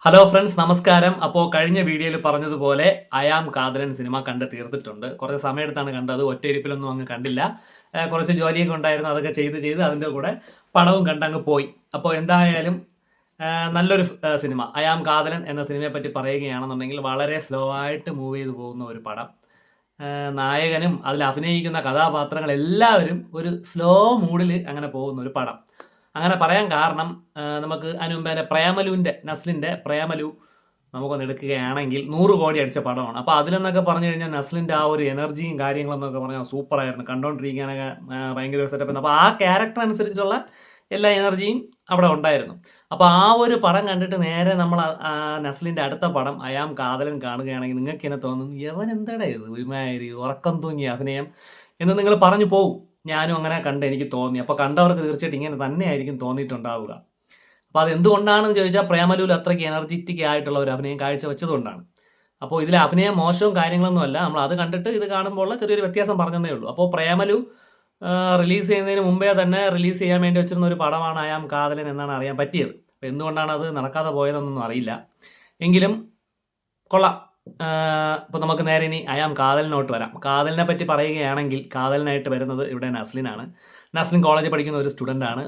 Hello friends, നമസ്കാരം. അപ്പോൾ കഴിഞ്ഞ വീഡിയോയിൽ പറഞ്ഞതുപോലെ അയാം കാതലൻ സിനിമ കണ്ട് തീർത്തിട്ടുണ്ട്. കുറച്ച് സമയമെടുത്താണ് കണ്ടത്, ഒറ്റയിരിപ്പിലൊന്നും അങ്ങ് കണ്ടില്ല. കുറച്ച് ജോലിയൊക്കെ ഉണ്ടായിരുന്നു, അതൊക്കെ ചെയ്ത് അതിൻ്റെ കൂടെ പടവും കണ്ടങ്ങ് പോയി. അപ്പോൾ എന്തായാലും നല്ലൊരു സിനിമ അയാം കാതലൻ എന്ന സിനിമയെ പറ്റി പറയുകയാണെന്നുണ്ടെങ്കിൽ വളരെ സ്ലോ ആയിട്ട് മൂവ് ചെയ്ത് പോകുന്ന ഒരു പടം. നായകനും അതിൽ അഭിനയിക്കുന്ന കഥാപാത്രങ്ങൾ എല്ലാവരും ഒരു സ്ലോ മൂഡിൽ അങ്ങനെ പോകുന്ന ഒരു പടം. അങ്ങനെ പറയാൻ കാരണം നമുക്ക് അതിന് മുമ്പേ പ്രേമലുവിൻ്റെ നസ്ലിൻ്റെ പ്രേമലു നമുക്കൊന്ന് എടുക്കുകയാണെങ്കിൽ 100 കോടി അടിച്ച പടമാണ്. അപ്പോൾ അതിലെന്നൊക്കെ പറഞ്ഞു കഴിഞ്ഞാൽ നസ്ലിൻ്റെ ആ ഒരു എനർജിയും കാര്യങ്ങളെന്നൊക്കെ പറഞ്ഞാൽ സൂപ്പറായിരുന്നു, കണ്ടുകൊണ്ടിരിക്കാനൊക്കെ ഭയങ്കര ഒരു സെറ്റപ്പ്. അപ്പോൾ ആ ക്യാരക്ടർ അനുസരിച്ചുള്ള എല്ലാ എനർജിയും അവിടെ ഉണ്ടായിരുന്നു. അപ്പോൾ ആ ഒരു പടം കണ്ടിട്ട് നേരെ നമ്മൾ നസ്ലിൻ്റെ അടുത്ത പടം അയാം കാതലൻ കാണുകയാണെങ്കിൽ നിങ്ങൾക്ക് എന്നെ തോന്നും, യവൻ എന്താടാ ഇത് ഒരുമാതിരി ഉറക്കം തൂങ്ങിയ അഭിനയം എന്ന് നിങ്ങൾ പറഞ്ഞു പോകും. ഞാനും അങ്ങനെ കണ്ട് എനിക്ക് തോന്നി. അപ്പോൾ കണ്ടവർക്ക് തീർച്ചയായിട്ടും ഇങ്ങനെ തന്നെയായിരിക്കും തോന്നിയിട്ടുണ്ടാവുക. അപ്പോൾ അത് എന്തുകൊണ്ടാണെന്ന് ചോദിച്ചാൽ പ്രേമലുവിൽ അത്രയ്ക്ക് എനർജറ്റിക് ആയിട്ടുള്ള ഒരു അഭിനയം കാഴ്ചവെച്ചതുകൊണ്ടാണ്. അപ്പോൾ ഇതിലെ അഭിനയം മോശവും കാര്യങ്ങളൊന്നുമല്ല, നമ്മൾ അത് കണ്ടിട്ട് ഇത് കാണുമ്പോൾ ചെറിയൊരു വ്യത്യാസം പറഞ്ഞതേ ഉള്ളൂ. അപ്പോൾ പ്രേമലു റിലീസ് ചെയ്യുന്നതിന് മുമ്പേ തന്നെ റിലീസ് ചെയ്യാൻ വേണ്ടി വെച്ചിരുന്ന ഒരു പടമാണ് അയാം കാതലൻ എന്നാണ് അറിയാൻ പറ്റിയത്. അപ്പോൾ എന്തുകൊണ്ടാണ് അത് നടക്കാതെ പോയതെന്നൊന്നും അറിയില്ല. എങ്കിലും കൊള്ളാം. ഇപ്പോൾ നമുക്ക് നേരെ ഇനി അയാം കാതലിനോട്ട് വരാം. കാതലിനെ പറ്റി പറയുകയാണെങ്കിൽ കാതലിനായിട്ട് വരുന്നത് ഇവിടെ നസ്ലിനാണ്. നസ്ലിൻ കോളേജിൽ പഠിക്കുന്ന ഒരു സ്റ്റുഡൻ്റാണ്.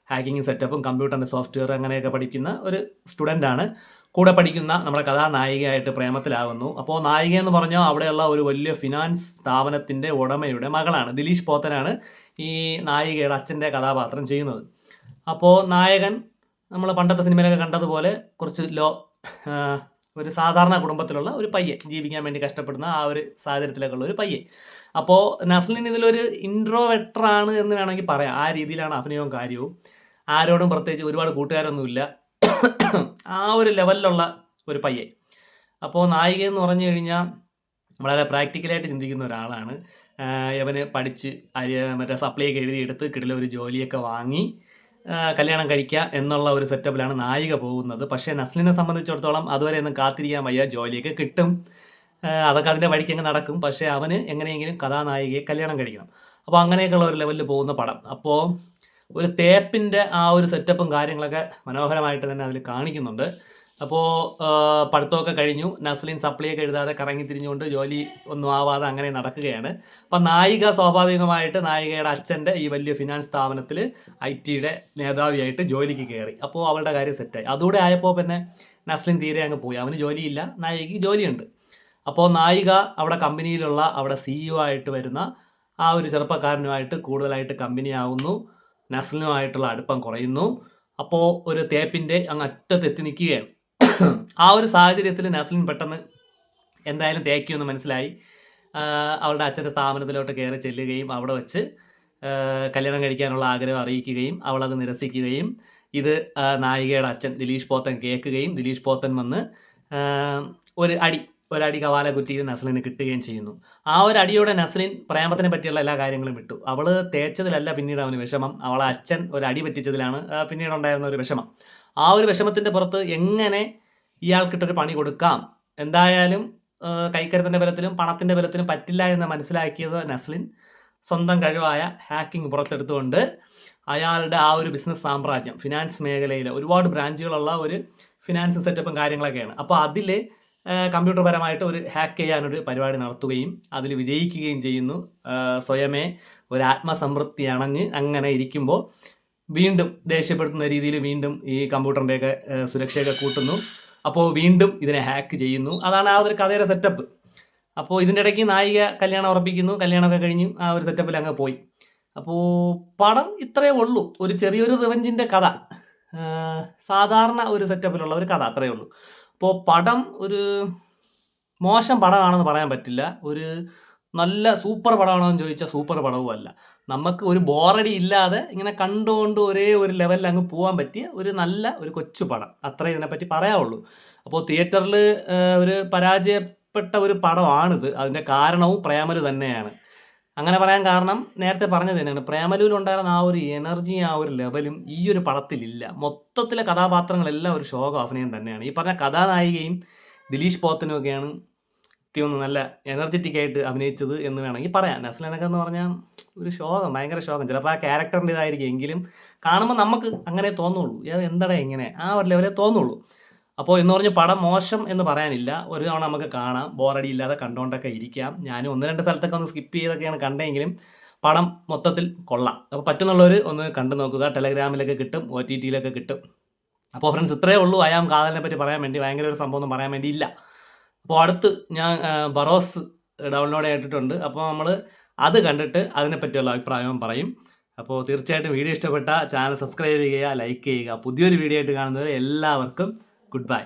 ഹാക്കിങ്ങും സെറ്റപ്പും കമ്പ്യൂട്ടറിൻ്റെ സോഫ്റ്റ്വെയർ അങ്ങനെയൊക്കെ പഠിക്കുന്ന ഒരു സ്റ്റുഡൻ്റാണ്. കൂടെ പഠിക്കുന്ന നമ്മുടെ കഥാനായികയായിട്ട് പ്രേമത്തിലാകുന്നു. അപ്പോൾ നായിക എന്ന് പറഞ്ഞാൽ അവിടെയുള്ള ഒരു വലിയ ഫിനാൻസ് സ്ഥാപനത്തിൻ്റെ ഉടമയുടെ മകളാണ്. ദിലീഷ് പോത്തനാണ് ഈ നായികയുടെ അച്ഛൻ്റെ കഥാപാത്രം ചെയ്യുന്നത്. അപ്പോൾ നായകൻ നമ്മൾ പണ്ടത്തെ സിനിമയിലൊക്കെ കണ്ടതുപോലെ കുറച്ച് ഒരു സാധാരണ കുടുംബത്തിലുള്ള ഒരു പയ്യൻ, ജീവിക്കാൻ വേണ്ടി കഷ്ടപ്പെടുന്ന ആ ഒരു സാഹചര്യത്തിലൊക്കെ ഉള്ള ഒരു പയ്യൻ. അപ്പോൾ നസ്ലിൻ ഇതിലൊരു ഇൻട്രോവെക്ടറാണ് എന്ന് വേണമെങ്കിൽ പറയാം. ആ രീതിയിലാണ് അഭിനയവും കാര്യവും. ആരോടും പ്രത്യേകിച്ച് ഒരുപാട് കൂട്ടുകാരൊന്നുമില്ല, ആ ഒരു ലെവലിലുള്ള ഒരു പയ്യൻ. അപ്പോൾ നായിക എന്ന് പറഞ്ഞു കഴിഞ്ഞാൽ വളരെ പ്രാക്ടിക്കലായിട്ട് ചിന്തിക്കുന്ന ഒരാളാണ്. ഇവന് പഠിച്ച് മറ്റേ സപ്ലൈയൊക്കെ എഴുതിയെടുത്ത് കിടിലൊരു ജോലിയൊക്കെ വാങ്ങി കല്യാണം കഴിക്കുക എന്നുള്ള ഒരു സെറ്റപ്പിലാണ് നായിക പോകുന്നത്. പക്ഷേ നസ്ലിനെ സംബന്ധിച്ചിടത്തോളം അതുവരെ ഒന്നും കാത്തിരിക്കാൻ വയ്യ, ജോലിയൊക്കെ കിട്ടും, അതൊക്കെ അതിൻ്റെ വഴിക്കങ്ങ് നടക്കും. പക്ഷേ അവന് എങ്ങനെയെങ്കിലും കഥാനായികയെ കല്യാണം കഴിക്കണം. അപ്പോൾ അങ്ങനെയൊക്കെയുള്ള ഒരു ലെവലിൽ പോകുന്ന പടം. അപ്പോൾ ഒരു തേപ്പിൻ്റെ ആ ഒരു സെറ്റപ്പും കാര്യങ്ങളൊക്കെ മനോഹരമായിട്ട് തന്നെ അതിൽ കാണിക്കുന്നുണ്ട്. അപ്പോൾ പഠിത്തമൊക്കെ കഴിഞ്ഞു, നസ്ലിൻ സപ്ലിയൊക്കെ എഴുതാതെ കറങ്ങി തിരിഞ്ഞുകൊണ്ട് ജോലി ഒന്നും ആവാതെ അങ്ങനെ നടക്കുകയാണ്. അപ്പം നായിക സ്വാഭാവികമായിട്ട് നായികയുടെ അച്ഛൻ്റെ ഈ വലിയ ഫിനാൻസ് സ്ഥാപനത്തിൽ IT-യുടെ മേധാവിയായിട്ട് ജോലിക്ക് കയറി. അപ്പോൾ അവളുടെ കാര്യം സെറ്റായി. അതുകൂടെ ആയപ്പോൾ പിന്നെ നസ്ലിൻ തീരെ അങ്ങ് പോയി. അവന് ജോലിയില്ല, നായികയ്ക്ക് ജോലിയുണ്ട്. അപ്പോൾ നായിക അവിടെ കമ്പനിയിലുള്ള അവിടെ CEO ആയിട്ട് വരുന്ന ആ ഒരു ചെറുപ്പക്കാരനുമായിട്ട് കൂടുതലായിട്ട് കമ്പനിയാവുന്നു. നസ്ലിനുമായിട്ടുള്ള അടുപ്പം കുറയുന്നു. അപ്പോൾ ഒരു തേപ്പിൻ്റെ അങ്ങ് അറ്റത്തെത്തി നിൽക്കുകയാണ്. ആ ഒരു സാഹചര്യത്തിൽ നസ്ലിൻ പെട്ടെന്ന് എന്തായാലും തേക്കുമെന്ന് മനസ്സിലായി. അവളുടെ അച്ഛൻ്റെ സ്ഥാപനത്തിലോട്ട് കയറി ചെല്ലുകയും അവിടെ വെച്ച് കല്യാണം കഴിക്കാനുള്ള ആഗ്രഹം അറിയിക്കുകയും അവളത് നിരസിക്കുകയും ഇത് നായികയുടെ അച്ഛൻ ദിലീഷ് പോത്തൻ കേൾക്കുകയും ദിലീഷ് പോത്തൻ വന്ന് ഒരടി കവാല കുറ്റിയിൽ നസ്ലിന് കിട്ടുകയും ചെയ്യുന്നു. ആ ഒരു അടിയോടെ നസ്ലിൻ പ്രേമത്തിനെ പറ്റിയുള്ള എല്ലാ കാര്യങ്ങളും വിട്ടു. അവൾ തേച്ചതിലല്ല പിന്നീട് അവന് വിഷമം, അവളെ അച്ഛൻ ഒരു അടി പറ്റിച്ചതിലാണ് പിന്നീട് ഉണ്ടായിരുന്ന ഒരു വിഷമം. ആ ഒരു വിഷമത്തിൻ്റെ പുറത്ത് എങ്ങനെ ഇയാൾക്കിട്ടൊരു പണി കൊടുക്കാം, എന്തായാലും കൈക്കരുത്തിൻ്റെ ബലത്തിലും പണത്തിൻ്റെ ബലത്തിലും പറ്റില്ല എന്ന് മനസ്സിലാക്കിയത് നസ്ലിൻ സ്വന്തം കഴിവായ ഹാക്കിംഗ് പുറത്തെടുത്തുകൊണ്ട് അയാളുടെ ആ ഒരു ബിസിനസ് സാമ്രാജ്യം, ഫിനാൻസ് മേഖലയിൽ ഒരുപാട് ബ്രാഞ്ചുകളുള്ള ഒരു ഫിനാൻസ് സെറ്റപ്പും കാര്യങ്ങളൊക്കെയാണ്. അപ്പോൾ അതിൽ കമ്പ്യൂട്ടർപരമായിട്ട് ഒരു ഹാക്ക് ചെയ്യാനൊരു പരിപാടി നടത്തുകയും അതിൽ വിജയിക്കുകയും ചെയ്യുന്നു. സ്വയമേ ഒരു ആത്മസംതൃപ്തി അണഞ്ഞ് അങ്ങനെ ഇരിക്കുമ്പോൾ വീണ്ടും ദേഷ്യപ്പെടുത്തുന്ന രീതിയിൽ വീണ്ടും ഈ കമ്പ്യൂട്ടറിൻ്റെയൊക്കെ സുരക്ഷയൊക്കെ കൂട്ടുന്നു. അപ്പോൾ വീണ്ടും ഇതിനെ ഹാക്ക് ചെയ്യുന്നു. അതാണ് ആ ഒരു കഥയുടെ സെറ്റപ്പ്. അപ്പോൾ ഇതിൻ്റെ ഇടയ്ക്ക് നായിക കല്യാണം ഉറപ്പിക്കുന്നു, കല്യാണമൊക്കെ കഴിഞ്ഞു, ആ ഒരു സെറ്റപ്പിൽ അങ്ങ് പോയി. അപ്പോൾ പടം ഇത്രയേ ഉള്ളൂ, ഒരു ചെറിയൊരു റിവഞ്ചിൻ്റെ കഥ, സാധാരണ ഒരു സെറ്റപ്പിലുള്ള ഒരു കഥ, അത്രയേ ഉള്ളൂ. അപ്പോൾ പടം ഒരു മോശം പടമാണെന്ന് പറയാൻ പറ്റില്ല, ഒരു നല്ല സൂപ്പർ പടമാണോ എന്ന് ചോദിച്ചാൽ സൂപ്പർ പടവും അല്ല. നമുക്ക് ഒരു ബോറടി ഇല്ലാതെ ഇങ്ങനെ കണ്ടുകൊണ്ട് ഒരേ ഒരു ലെവലിൽ അങ്ങ് പോകാൻ പറ്റിയ ഒരു കൊച്ചു പടം, അത്രേ ഇതിനെപ്പറ്റി പറയാവുള്ളൂ. അപ്പോൾ തിയേറ്ററിൽ ഒരു പരാജയപ്പെട്ട ഒരു പടമാണിത്. അതിൻ്റെ കാരണവും പ്രേമലു തന്നെയാണ്. അങ്ങനെ പറയാൻ കാരണം നേരത്തെ പറഞ്ഞത് തന്നെയാണ്, പ്രേമലുവിലുണ്ടായിരുന്ന ആ ഒരു എനർജി, ആ ഒരു ലെവലും ഈ ഒരു പടത്തിലില്ല. മൊത്തത്തിലെ കഥാപാത്രങ്ങളെല്ലാം ഒരു ശോകം അഭിനയം തന്നെയാണ്. ഈ പറഞ്ഞ കഥാനായികയും ദിലീഷ് പോത്തനും ഒക്കെയാണ് ഒന്ന് നല്ല എനർജറ്റിക് ആയിട്ട് അഭിനയിച്ചത് എന്ന് വേണമെങ്കിൽ പറയാം. നസ്ലിനൊക്കെ എന്ന് പറഞ്ഞാൽ ഒരു ശോകം, ഭയങ്കര ശോകം. ചിലപ്പോൾ ആ ക്യാരക്ടറിൻ്റെ ഇതായിരിക്കും, എങ്കിലും കാണുമ്പോൾ നമുക്ക് അങ്ങനെ തോന്നുള്ളൂ, എന്താടാ ഇങ്ങനെ, ആ ഒരു ലെവലേ തോന്നുള്ളൂ. അപ്പോൾ എന്ന് പറഞ്ഞ് പടം മോശം എന്ന് പറയാനില്ല. ഒരു തവണ നമുക്ക് കാണാം. ബോറടി ഇല്ലാതെ കണ്ടുകൊണ്ടൊക്കെ ഇരിക്കാം. ഞാനും 1, 2 സ്ഥലത്തൊക്കെ ഒന്ന് സ്കിപ്പ് ചെയ്തൊക്കെയാണ് കണ്ടതെങ്കിലും പടം മൊത്തത്തിൽ കൊള്ളാം. അപ്പോൾ പറ്റുന്നുള്ളവർ ഒന്ന് കണ്ടു നോക്കുക. ടെലഗ്രാമിലൊക്കെ കിട്ടും, OTTയിലൊക്കെ കിട്ടും. അപ്പോൾ ഫ്രണ്ട്സ് ഇത്രയേ ഉള്ളൂ അയാം കാതലിനെ പറ്റി പറയാൻ വേണ്ടി. ഭയങ്കര ഒരു സംഭവമൊന്നും പറയാൻ വേണ്ടി ഇല്ല. അപ്പോൾ അടുത്ത് ഞാൻ ബറോസ് ഡൗൺലോഡ് ചെയ്തിട്ടുണ്ട്. അപ്പോൾ നമ്മൾ അത് കണ്ടിട്ട് അതിനെപ്പറ്റിയുള്ള അഭിപ്രായവും പറയും. അപ്പോൾ തീർച്ചയായിട്ടും വീഡിയോ ഇഷ്ടപ്പെട്ട ചാനൽ സബ്സ്ക്രൈബ് ചെയ്യുക, ലൈക്ക് ചെയ്യുക. പുതിയൊരു വീഡിയോ ആയിട്ട് കാണുന്നവരെ എല്ലാവർക്കും ഗുഡ് ബൈ.